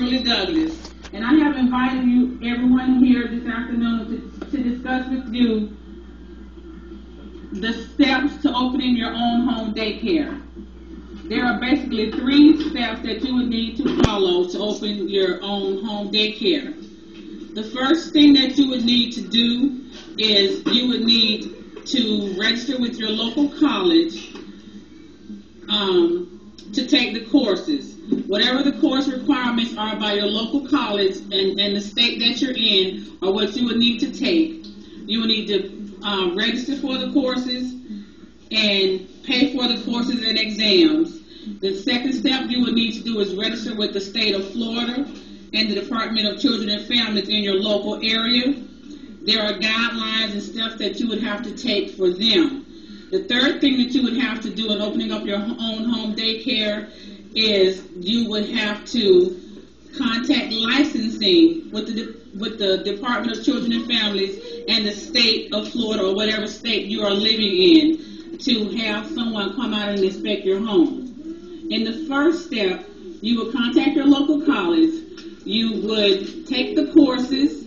Beverly Douglas, and I have invited you, everyone here this afternoon, to discuss with you the steps to opening your own home daycare. There are basically 3 steps that you would need to follow to open your own home daycare. The first thing that you would need to do is you would need to register with your local college to take the courses. Whatever the course requirements are by your local college and the state that you're in, or what you would need to take, you would need to register for the courses and pay for the courses and exams. The second step you would need to do is register with the state of Florida and the Department of Children and Families in your local area. There are guidelines and steps that you would have to take for them. The third thing that you would have to do in opening up your own home daycare is you would have to contact licensing with the Department of Children and Families and the state of Florida or whatever state you are living in to have someone come out and inspect your home. In the first step, you would contact your local college. You would take the courses.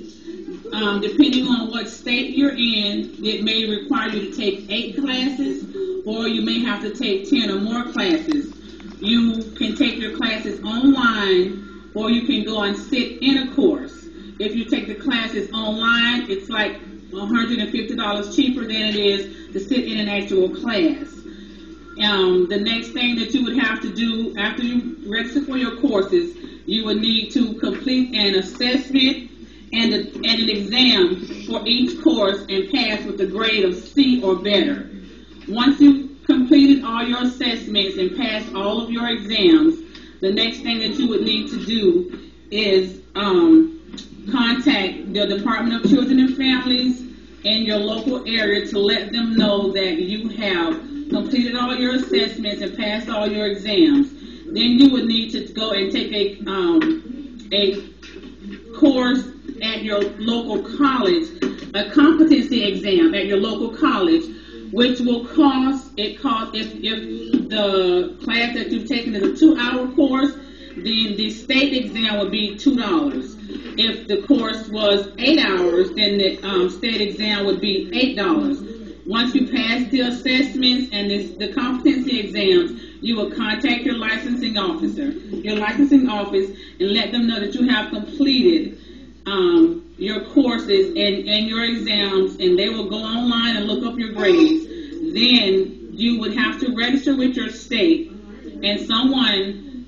Depending on what state you're in, it may require you to take 8 classes, or you may have to take 10 or more classes. You can take your classes online, or you can go and sit in a course. If you take the classes online, it's like $150 cheaper than it is to sit in an actual class. The next thing that you would have to do after you register for your courses, you would need to complete an assessment and an exam for each course and pass with a grade of C or better. Once you've completed all your assessments and passed all of your exams, the next thing that you would need to do is contact the Department of Children and Families in your local area to let them know that you have completed all your assessments and passed all your exams. Then you would need to go and take a course at your local college, a competency exam at your local college, which will cost, if the class that you've taken is a 2-hour course, then the state exam would be $2. If the course was 8 hours, then the state exam would be $8. Once you pass the assessments and the competency exams, you will contact your licensing office, and let them know that you have completed your courses and your exams, and they will go online and look up your grades. Then you would have to register with your state, and someone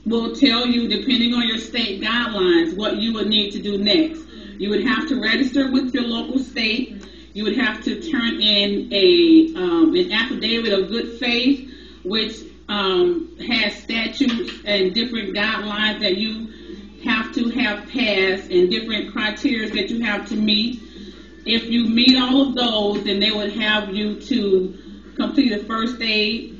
will tell you, depending on your state guidelines, what you would need to do next. You would have to register with your local state. You would have to turn in an affidavit of good faith, which has statutes and different guidelines that you have to have passed and different criteria that you have to meet. If you meet all of those, then they would have you to complete a first aid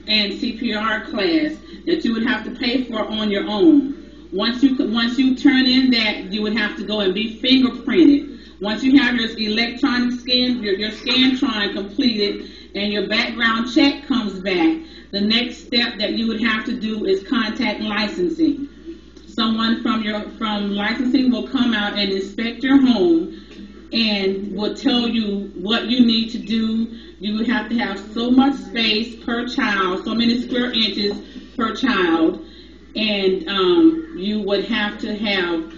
and CPR class that you would have to pay for on your own. Once you turn in that, you would have to go and be fingerprinted. Once you have your electronic scan, your Scantron completed, and your background check comes back, the next step that you would have to do is contact licensing. Someone from licensing will come out and inspect your home and will tell you what you need to do. You would have to have so much space per child, so many square inches per child, and you would have to have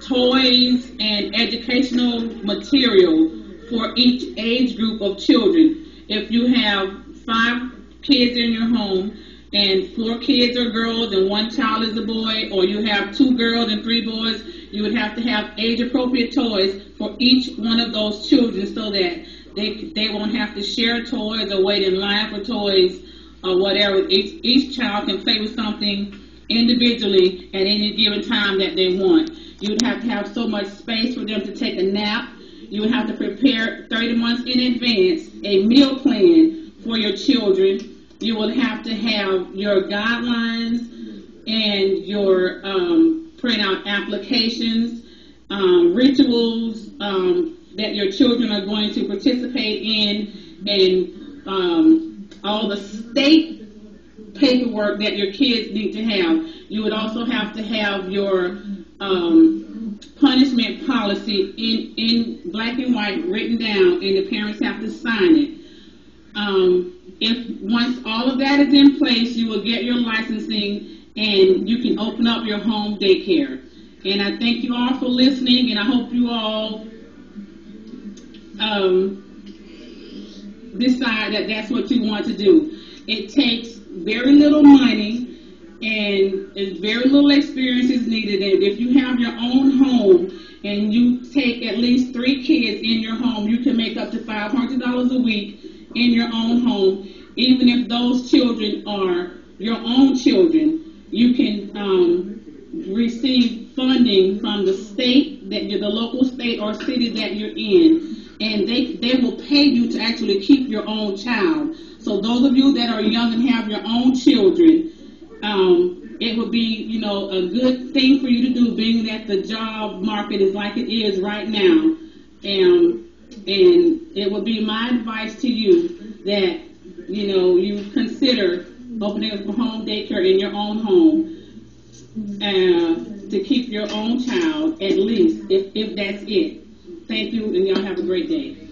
toys and educational material for each age group of children. If you have 5 kids in your home and 4 kids are girls and 1 child is a boy, or you have 2 girls and 3 boys, you would have to have age-appropriate toys for each one of those children so that they won't have to share toys or wait in line for toys or whatever. Each child can play with something individually at any given time that they want. You would have to have so much space for them to take a nap. You would have to prepare 30 months in advance a meal plan for your children. You will have to have your guidelines and your printout applications, rituals that your children are going to participate in, and all the state paperwork that your kids need to have. You would also have to have your punishment policy in black and white written down, and the parents have to sign it. If once all of that is in place, you will get your licensing and you can open up your home daycare. And I thank you all for listening, and I hope you all decide that that's what you want to do. It takes very little money and very little experience is needed. And if you have your own home and you take at least 3 kids in your home, you can make up to $500 a week in your own home. Even if those children are your own children, you can receive funding from the state, the local state or city that you're in, and they will pay you to actually keep your own child. So those of you that are young and have your own children, it would be, a good thing for you to do, being that the job market is like it is right now. And it would be my advice to you that, you consider opening a home daycare in your own home to keep your own child, at least, if that's it. Thank you, and y'all have a great day.